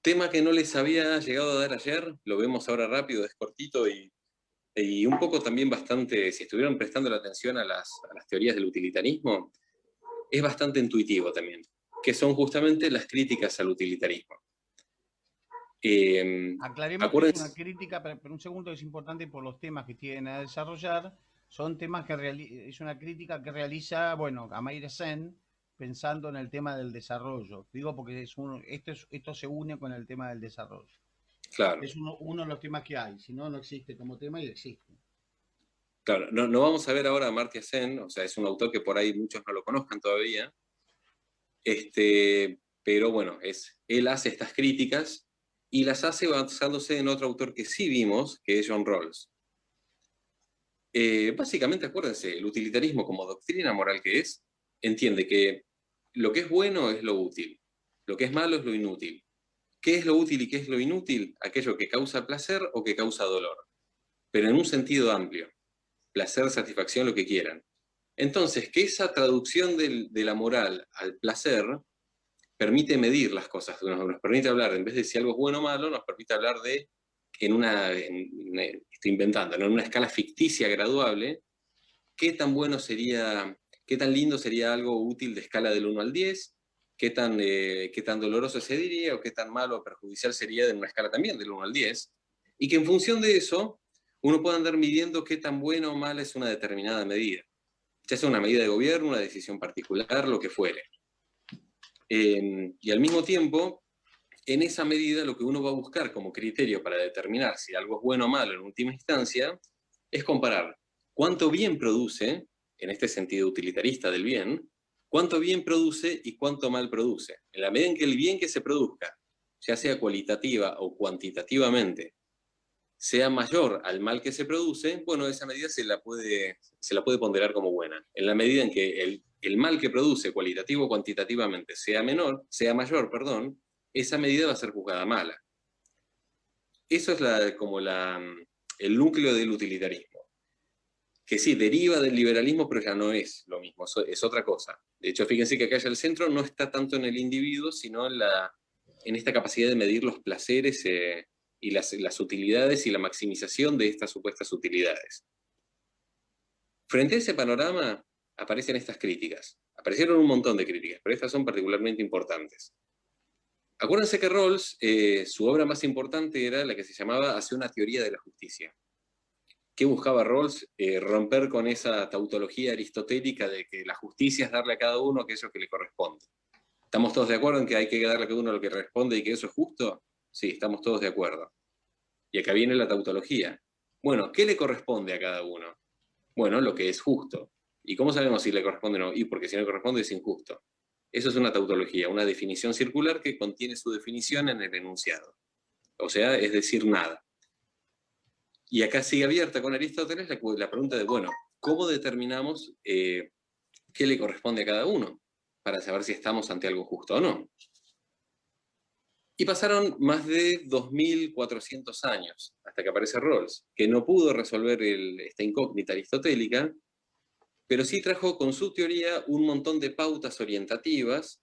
Tema que no les había llegado a dar ayer, lo vemos ahora rápido, es cortito y un poco también bastante, si estuvieron prestando la atención a las teorías del utilitarismo, es bastante intuitivo también, que son justamente las críticas al utilitarismo. Aclaremos que es una Acuérdense, crítica, pero un segundo, es importante por los temas que tienen a desarrollar. Son temas que es una crítica que realiza, bueno, Amartya Sen, pensando en el tema del desarrollo. Digo porque esto se une con el tema del desarrollo. claro, Es uno de los temas que hay, si no, no existe como tema y existe. claro, no vamos a ver ahora a Amartya Sen, o sea, es un autor que por ahí muchos no lo conozcan todavía, pero bueno, él hace estas críticas y las hace basándose en otro autor que sí vimos, que es John Rawls. Básicamente, acuérdense, el utilitarismo como doctrina moral que es, entiende que lo que es bueno es lo útil, lo que es malo es lo inútil. ¿Qué es lo útil y qué es lo inútil? Aquello que causa placer o que causa dolor, pero en un sentido amplio. Placer, satisfacción, lo que quieran. Entonces, que esa traducción de la moral al placer permite medir las cosas, nos permite hablar, en vez de si algo es bueno o malo, nos permite hablar de, estoy inventando, ¿no? En una escala ficticia graduable, qué tan bueno sería, qué tan lindo sería algo útil de escala del 1 al 10, qué tan doloroso se diría o qué tan malo o perjudicial sería de una escala también del 1 al 10, y que en función de eso uno pueda andar midiendo qué tan buena o mala es una determinada medida, ya sea una medida de gobierno, una decisión particular, lo que fuere. Y al mismo tiempo, en esa medida lo que uno va a buscar como criterio para determinar si algo es bueno o malo en última instancia es comparar cuánto bien produce, en este sentido utilitarista del bien, cuánto bien produce y cuánto mal produce. En la medida en que el bien que se produzca, ya sea cualitativa o cuantitativamente, sea mayor al mal que se produce, bueno, esa medida se la puede ponderar como buena. En la medida en que el mal que produce cualitativo o cuantitativamente sea mayor, perdón, esa medida va a ser juzgada mala. Eso es el núcleo del utilitarismo, que sí, deriva del liberalismo, pero ya no es lo mismo, es otra cosa. De hecho, fíjense que acá ya el centro no está tanto en el individuo, sino en esta capacidad de medir los placeres y las utilidades y la maximización de estas supuestas utilidades. Frente a ese panorama aparecen estas críticas. Aparecieron un montón de críticas, pero estas son particularmente importantes. Acuérdense que Rawls, su obra más importante era la que se llamaba Hacia una teoría de la justicia. ¿Qué buscaba Rawls? Romper con esa tautología aristotélica de que la justicia es darle a cada uno aquello que le corresponde. ¿Estamos todos de acuerdo en que hay que darle a cada uno lo que responde y que eso es justo? Sí, estamos todos de acuerdo. Y acá viene la tautología. Bueno, ¿qué le corresponde a cada uno? Bueno, lo que es justo. ¿Y cómo sabemos si le corresponde o no? Y porque si no le corresponde es injusto. Eso es una tautología, una definición circular que contiene su definición en el enunciado. O sea, es decir, nada. Y acá sigue abierta con Aristóteles la pregunta de, bueno, ¿cómo determinamos qué le corresponde a cada uno para saber si estamos ante algo justo o no? Y pasaron más de 2400 años hasta que aparece Rawls, que no pudo resolver esta incógnita aristotélica, pero sí trajo con su teoría un montón de pautas orientativas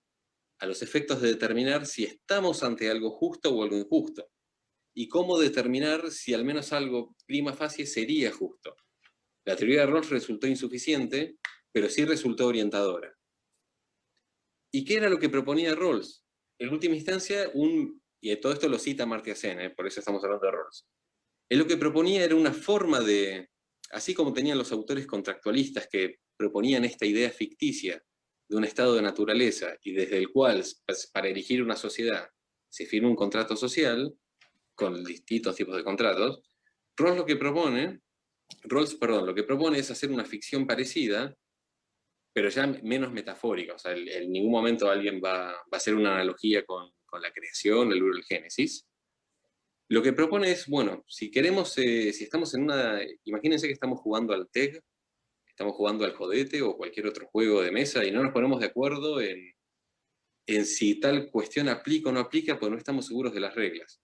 a los efectos de determinar si estamos ante algo justo o algo injusto, y cómo determinar si al menos algo prima facie sería justo. La teoría de Rawls resultó insuficiente, pero sí resultó orientadora. ¿Y qué era lo que proponía Rawls? En última instancia, y todo esto lo cita Amartya Sen, por eso estamos hablando de Rawls. Él lo que proponía era una forma de, así como tenían los autores contractualistas que proponían esta idea ficticia de un estado de naturaleza y desde el cual, para erigir una sociedad, se firma un contrato social con distintos tipos de contratos, Rawls, lo que propone es hacer una ficción parecida, pero ya menos metafórica. O sea, en ningún momento alguien va a hacer una analogía con la creación, el libro del Génesis. Lo que propone es, bueno, si queremos, si estamos imagínense que estamos jugando al TEG, estamos jugando al Jodete o cualquier otro juego de mesa y no nos ponemos de acuerdo en si tal cuestión aplica o no aplica, pues no estamos seguros de las reglas.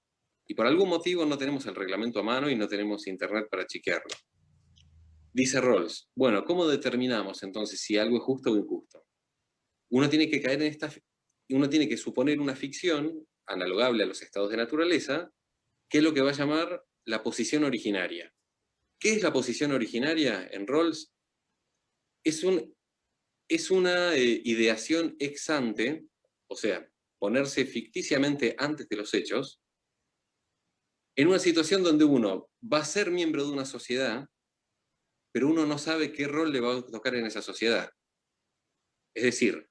Y por algún motivo no tenemos el reglamento a mano y no tenemos internet para chequearlo. Dice Rawls, bueno, ¿cómo determinamos entonces si algo es justo o injusto? Uno tiene que caer en uno tiene que suponer una ficción analogable a los estados de naturaleza, que es lo que va a llamar la posición originaria. ¿Qué es la posición originaria en Rawls? Es una ideación ex ante, o sea, ponerse ficticiamente antes de los hechos, en una situación donde uno va a ser miembro de una sociedad, pero uno no sabe qué rol le va a tocar en esa sociedad. Es decir,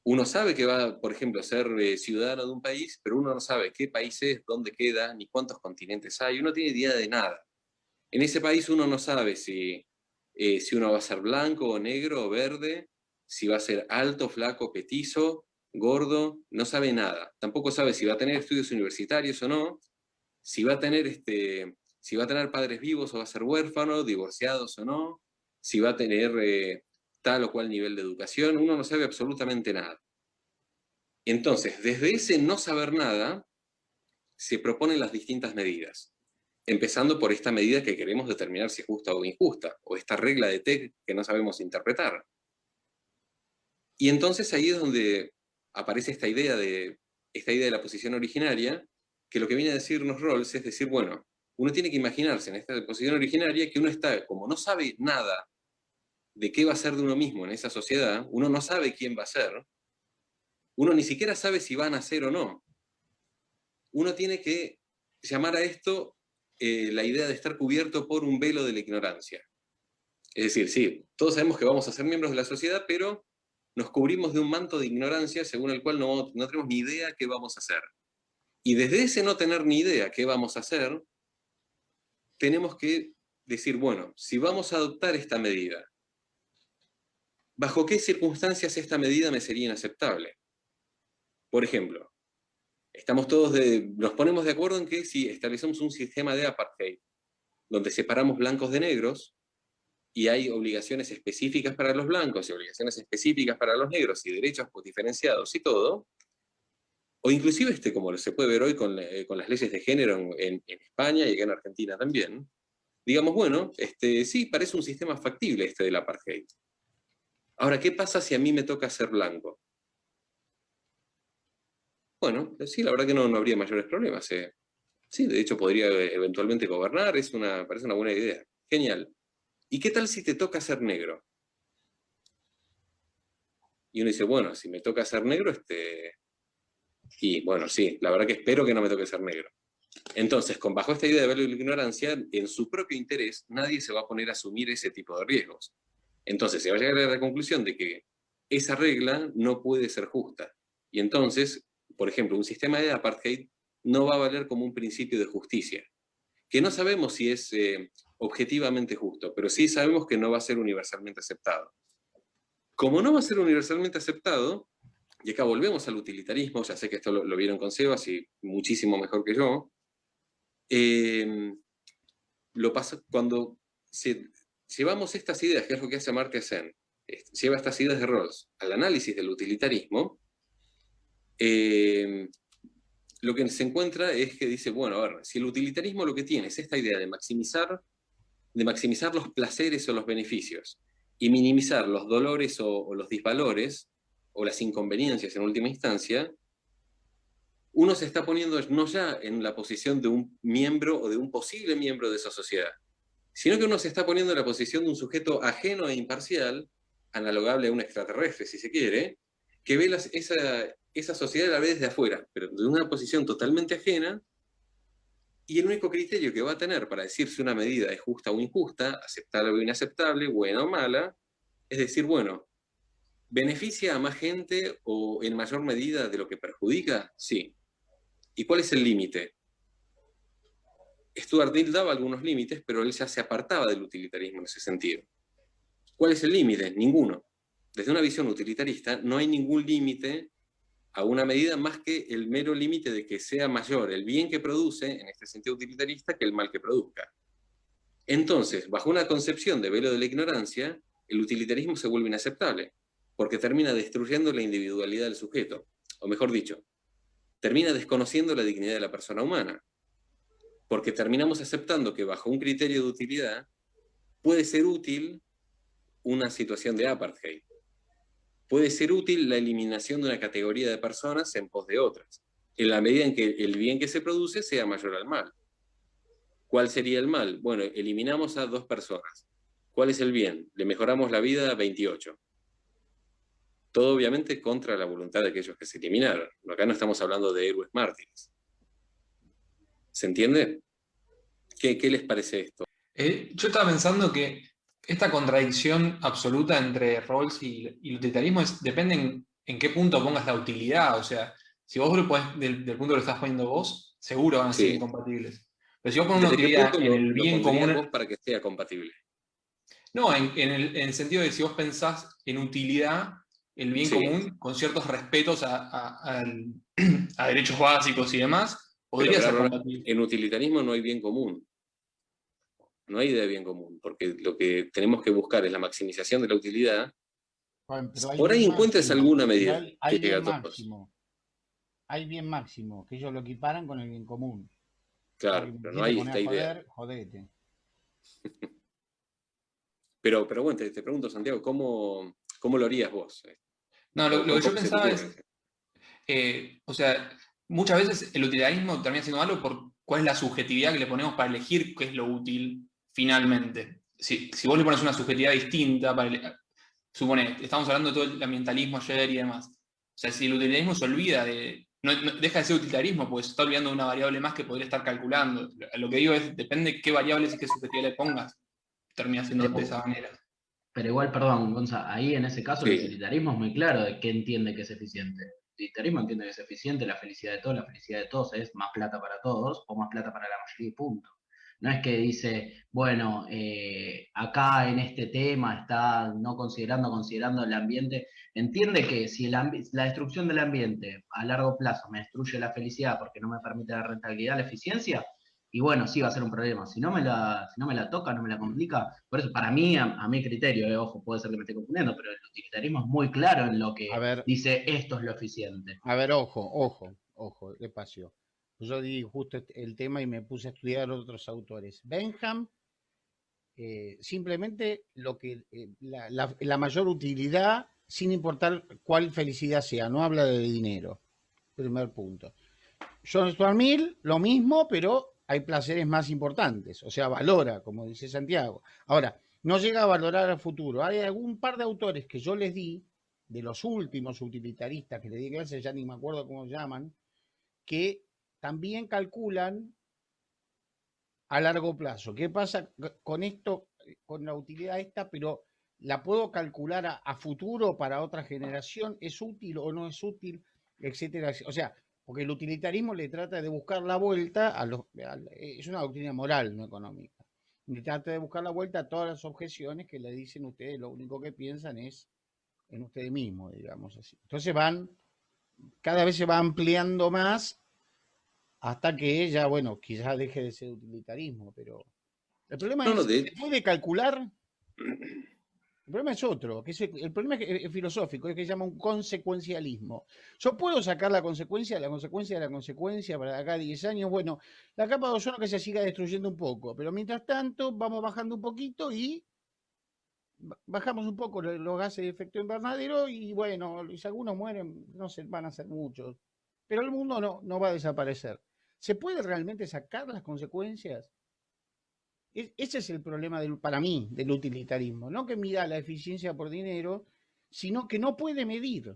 uno sabe que va, por ejemplo, a ser ciudadano de un país, pero uno no sabe qué país es, dónde queda, ni cuántos continentes hay, uno no tiene idea de nada. En ese país uno no sabe si uno va a ser blanco o negro o verde, si va a ser alto, flaco, petizo, gordo, no sabe nada. Tampoco sabe si va a tener estudios universitarios o no, si va a tener padres vivos o va a ser huérfano, divorciados o no, si va a tener tal o cual nivel de educación, uno no sabe absolutamente nada. Entonces, desde ese no saber nada, se proponen las distintas medidas, empezando por esta medida que queremos determinar si es justa o injusta, o esta regla de T que no sabemos interpretar. Y entonces ahí es donde aparece esta idea de la posición originaria, que lo que viene a decirnos Rawls es decir, bueno, uno tiene que imaginarse en esta posición originaria que uno está, como no sabe nada de qué va a ser de uno mismo en esa sociedad, uno no sabe quién va a ser, uno ni siquiera sabe si van a ser o no. Uno tiene que llamar a esto la idea de estar cubierto por un velo de la ignorancia. Es decir, sí, todos sabemos que vamos a ser miembros de la sociedad, pero nos cubrimos de un manto de ignorancia según el cual no tenemos ni idea qué vamos a hacer. Y desde ese no tener ni idea qué vamos a hacer, tenemos que decir, bueno, si vamos a adoptar esta medida, ¿bajo qué circunstancias esta medida me sería inaceptable? Por ejemplo, nos ponemos de acuerdo en que si establecemos un sistema de apartheid, donde separamos blancos de negros, y hay obligaciones específicas para los blancos y obligaciones específicas para los negros y derechos diferenciados y todo, o inclusive como se puede ver hoy con las leyes de género en España y acá en Argentina también, digamos, bueno, sí, parece un sistema factible este del apartheid. Ahora, ¿qué pasa si a mí me toca ser blanco? Bueno, sí, la verdad que no habría mayores problemas. Sí, de hecho podría eventualmente gobernar, parece una buena idea. Genial. ¿Y qué tal si te toca ser negro? Y uno dice, bueno, si me toca ser negro, y bueno, sí, la verdad que espero que no me toque ser negro. Entonces, bajo esta idea de velo de la ignorancia, en su propio interés, nadie se va a poner a asumir ese tipo de riesgos. Entonces, se va a llegar a la conclusión de que esa regla no puede ser justa. Y entonces, por ejemplo, un sistema de apartheid no va a valer como un principio de justicia, que no sabemos si es objetivamente justo, pero sí sabemos que no va a ser universalmente aceptado. Como no va a ser universalmente aceptado, y acá volvemos al utilitarismo, ya sé que esto lo vieron con Sebas y muchísimo mejor que yo, lo pasa cuando llevamos estas ideas, que es lo que hace Amartya Sen, lleva estas ideas de Rawls al análisis del utilitarismo, lo que se encuentra es que dice, bueno, a ver, si el utilitarismo lo que tiene es esta idea de maximizar los placeres o los beneficios y minimizar los dolores o los disvalores o las inconveniencias en última instancia, uno se está poniendo no ya en la posición de un miembro o de un posible miembro de esa sociedad, sino que uno se está poniendo en la posición de un sujeto ajeno e imparcial, analogable a un extraterrestre, si se quiere, que ve esa sociedad a la vez desde afuera, pero de una posición totalmente ajena, y el único criterio que va a tener para decir si una medida es justa o injusta, aceptable o inaceptable, buena o mala, es decir, bueno, ¿beneficia a más gente o en mayor medida de lo que perjudica? Sí. ¿Y cuál es el límite? Stuart Mill daba algunos límites, pero él ya se apartaba del utilitarismo en ese sentido. ¿Cuál es el límite? Ninguno. Desde una visión utilitarista no hay ningún límite a una medida más que el mero límite de que sea mayor el bien que produce, en este sentido utilitarista, que el mal que produzca. Entonces, bajo una concepción de velo de la ignorancia, el utilitarismo se vuelve inaceptable, porque termina destruyendo la individualidad del sujeto, o mejor dicho, termina desconociendo la dignidad de la persona humana, porque terminamos aceptando que bajo un criterio de utilidad puede ser útil una situación de apartheid, puede ser útil la eliminación de una categoría de personas en pos de otras. en la medida en que el bien que se produce sea mayor al mal. ¿Cuál sería el mal? Bueno, eliminamos a 2 personas. ¿Cuál es el bien? Le mejoramos la vida a 28. Todo obviamente contra la voluntad de aquellos que se eliminaron. Acá no estamos hablando de héroes mártires. ¿Se entiende? ¿Qué les parece esto? Yo estaba pensando que esta contradicción absoluta entre Rawls y utilitarismo depende en qué punto pongas la utilidad. O sea, si vos lo pones del punto que lo estás poniendo vos, seguro van a ser Sí. incompatibles. Pero si vos pones una ¿Desde qué utilidad punto en el lo bien pondrías común, vos para que sea compatible? no, en el sentido de si vos pensás en utilidad, el bien Sí, común, con ciertos respetos a derechos básicos y demás, pero podría ser claro, compatible. en utilitarismo no hay bien común. No hay de bien común, porque lo que tenemos que buscar es la maximización de la utilidad. Bueno, pero hay Por bien ahí encuentres máximo, alguna y medida hay que llegue bien a todos. máximo, hay bien máximo, que ellos lo equiparan con el bien común. O sea, que Claro, me pero no quisiste hay poner esta a idea. joder, jodete. Pero bueno, te pregunto, Santiago, ¿cómo lo harías vos? No, lo que yo ¿Cómo se te pensaba ocurre? es, o sea, muchas veces el utilitarismo termina siendo malo por cuál es la subjetividad que le ponemos para elegir qué es lo útil finalmente. Si vos le pones una subjetividad distinta, supone, estamos hablando de todo el ambientalismo ayer y demás. O sea, si el utilitarismo se olvida deja de ser utilitarismo, pues se está olvidando de una variable más que podría estar calculando. Lo que digo es, depende qué variables y qué subjetividad le pongas, termina siendo de Pero, esa manera. pero igual, perdón, Gonza, ahí en ese caso el Sí, utilitarismo es muy claro de qué entiende que es eficiente. El utilitarismo entiende que es eficiente la felicidad de todos, la felicidad de todos es más plata para todos o más plata para la mayoría, y punto. No es que dice, bueno, acá en este tema está no considerando el ambiente. Entiende que si la destrucción del ambiente a largo plazo me destruye la felicidad porque no me permite la rentabilidad, la eficiencia, y bueno, sí va a ser un problema. Si no me la toca, no me la complica. Por eso, para mí, a mi criterio, ojo, puede ser que me esté confundiendo, pero el utilitarismo es muy claro en lo A que ver, dice esto es lo eficiente. ojo, despacio. Yo di justo el tema y me puse a estudiar otros autores. Benham, simplemente la mayor utilidad, sin importar cuál felicidad sea, no habla de dinero. Primer punto. John Stuart Mill, lo mismo, pero hay placeres más importantes, o sea, valora, como dice Santiago. Ahora, no llega a valorar al futuro. Hay algún par de autores que yo les di, de los últimos utilitaristas que le di clases, ya ni me acuerdo cómo se llaman, que también calculan a largo plazo. ¿Qué pasa con esto, con la utilidad esta, pero la puedo calcular a futuro para otra generación? ¿Es útil o no es útil? Etcétera. O sea, porque el utilitarismo le trata de buscar la vuelta es una doctrina moral, no económica. Le trata de buscar la vuelta a todas las objeciones que le dicen ustedes, lo único que piensan es en ustedes mismos, digamos así. Entonces cada vez se va ampliando más hasta que ella, bueno, quizás deje de ser utilitarismo, pero el problema no, no, es, ¿se puede calcular? El problema es otro, el problema es filosófico, es que se llama un consecuencialismo. Yo puedo sacar la consecuencia de la consecuencia para acá a 10 años. Bueno, la capa de ozono que se siga destruyendo un poco, pero mientras tanto vamos bajando un poquito y bajamos un poco los gases de efecto invernadero y bueno, si algunos mueren, no se van a ser muchos, pero el mundo no va a desaparecer. ¿Se puede realmente sacar las consecuencias? Ese es el problema para mí del utilitarismo, no que mida la eficiencia por dinero, sino que no puede medir.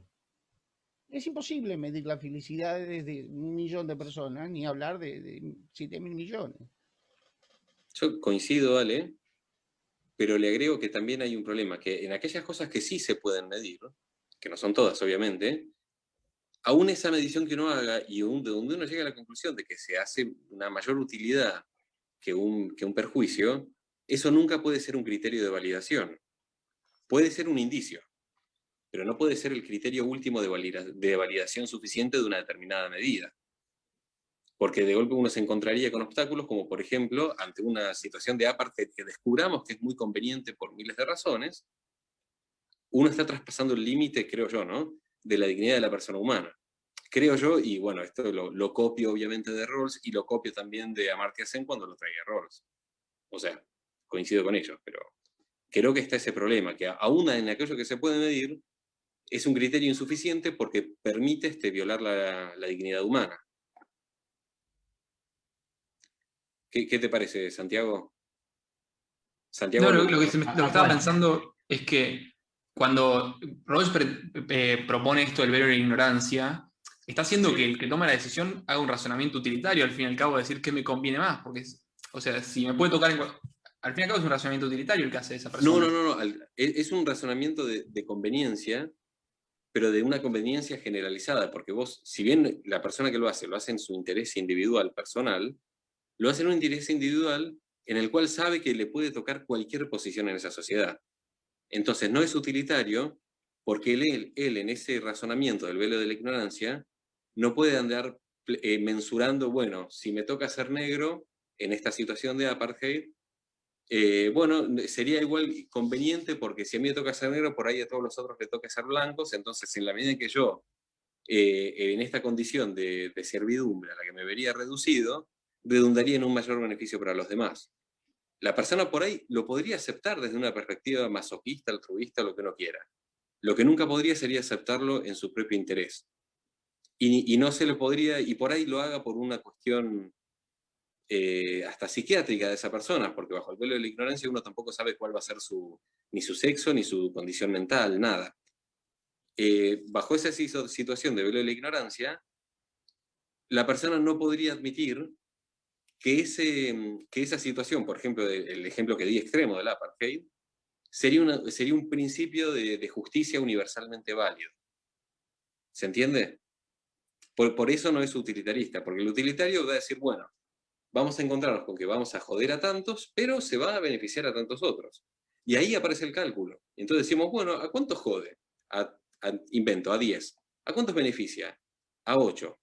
Es imposible medir la felicidad de 1 millón de personas, ni hablar de 7.000 millones. yo coincido, Ale, pero le agrego que también hay un problema, que en aquellas cosas que sí se pueden medir, que no son todas, obviamente, aún esa medición que uno haga y de donde uno llega a la conclusión de que se hace una mayor utilidad que un perjuicio, eso nunca puede ser un criterio de validación. Puede ser un indicio, pero no puede ser el criterio último de validación suficiente de una determinada medida. Porque de golpe uno se encontraría con obstáculos como, por ejemplo, ante una situación de apartheid que descubramos que es muy conveniente por miles de razones, uno está traspasando el límite, creo yo, ¿no?, de la dignidad de la persona humana. Creo yo, y bueno, esto lo copio obviamente de Rawls y lo copio también de Amartya Sen cuando lo traía Rawls. O sea, coincido con ellos, pero creo que está ese problema, que aún en aquello que se puede medir, es un criterio insuficiente porque permite violar la dignidad humana. ¿Qué te parece, Santiago? No, Santiago, lo que estaba Bueno, pensando es que cuando Rawls propone esto del velo de la ignorancia, está haciendo que el que toma la decisión haga un razonamiento utilitario, al fin y al cabo, decir qué me conviene más, porque, o sea, si me puede tocar, al fin y al cabo es un razonamiento utilitario el que hace esa no, persona. no, no, no. Es un razonamiento de conveniencia, pero de una conveniencia generalizada, porque vos, si bien la persona que lo hace en su interés individual, personal, lo hace en un interés individual en el cual sabe que le puede tocar cualquier posición en esa sociedad. Entonces no es utilitario porque él en ese razonamiento del velo de la ignorancia no puede andar mensurando, bueno, si me toca ser negro en esta situación de apartheid, bueno, sería igual conveniente porque si a mí me toca ser negro, por ahí a todos los otros les toca ser blancos, entonces en la medida en que yo, en esta condición de servidumbre a la que me vería reducido, redundaría en un mayor beneficio para los demás. La persona por ahí lo podría aceptar desde una perspectiva masoquista, altruista, lo que uno quiera. Lo que nunca podría sería aceptarlo en su propio interés. Y no se le podría, y por ahí lo haga por una cuestión hasta psiquiátrica de esa persona, porque bajo el velo de la ignorancia uno tampoco sabe cuál va a ser ni su sexo, ni su condición mental, nada. Bajo esa situación de velo de la ignorancia, la persona no podría admitir que esa situación, por ejemplo, el ejemplo que di extremo del apartheid, sería un principio de justicia universalmente válido. ¿Se entiende? Por eso no es utilitarista, porque el utilitario va a decir, bueno, vamos a encontrarnos con que vamos a joder a tantos, pero se va a beneficiar a tantos otros. Y ahí aparece el cálculo. Entonces decimos, bueno, ¿a cuántos jode? Invento, a 10. ¿A cuántos beneficia? A 8.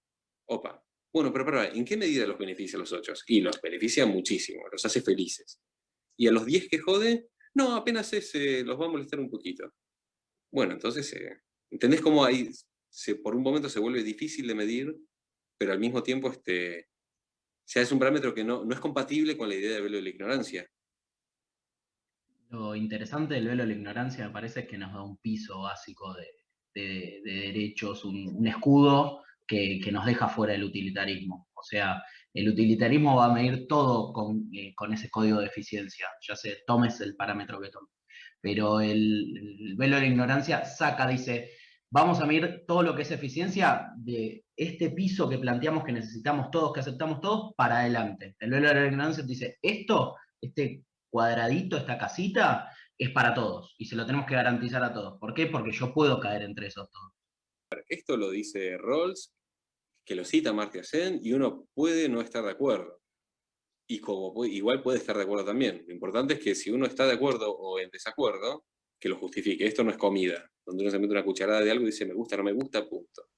Opa. Bueno, pero ¿en qué medida los beneficia a los 8? Y los beneficia muchísimo, los hace felices. Y a los 10 que jode, no, apenas los va a molestar un poquito. Bueno, entonces, ¿entendés cómo ahí por un momento se vuelve difícil de medir, pero al mismo tiempo es un parámetro que no es compatible con la idea de velo de la ignorancia? lo interesante del velo de la ignorancia me parece que nos da un piso básico de derechos, un escudo que nos deja fuera del utilitarismo. O sea, el utilitarismo va a medir todo con ese código de eficiencia, ya se tomes el parámetro que tomes. Pero el velo de la ignorancia dice, vamos a medir todo lo que es eficiencia de este piso que planteamos que necesitamos todos, que aceptamos todos, para adelante. El velo de la ignorancia dice, este cuadradito, esta casita, es para todos y se lo tenemos que garantizar a todos. ¿Por qué? Porque yo puedo caer entre esos todos. Esto lo dice Rawls, que lo cita Amartya Sen, y uno puede no estar de acuerdo. Y igual puede estar de acuerdo también. Lo importante es que si uno está de acuerdo o en desacuerdo, que lo justifique. Esto no es comida, donde uno se mete una cucharada de algo y dice me gusta, no me gusta, punto.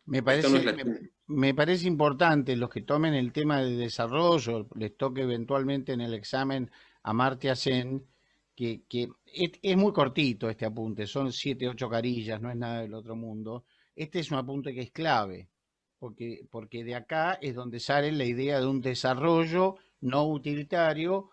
Me Esto no es parece, la... me parece importante los que tomen el tema de desarrollo, les toque eventualmente en el examen Amartya Sen, que es muy cortito este apunte, son 7, 8 carillas, no es nada del otro mundo. Este es un apunte que es clave, porque de acá es donde sale la idea de un desarrollo no utilitario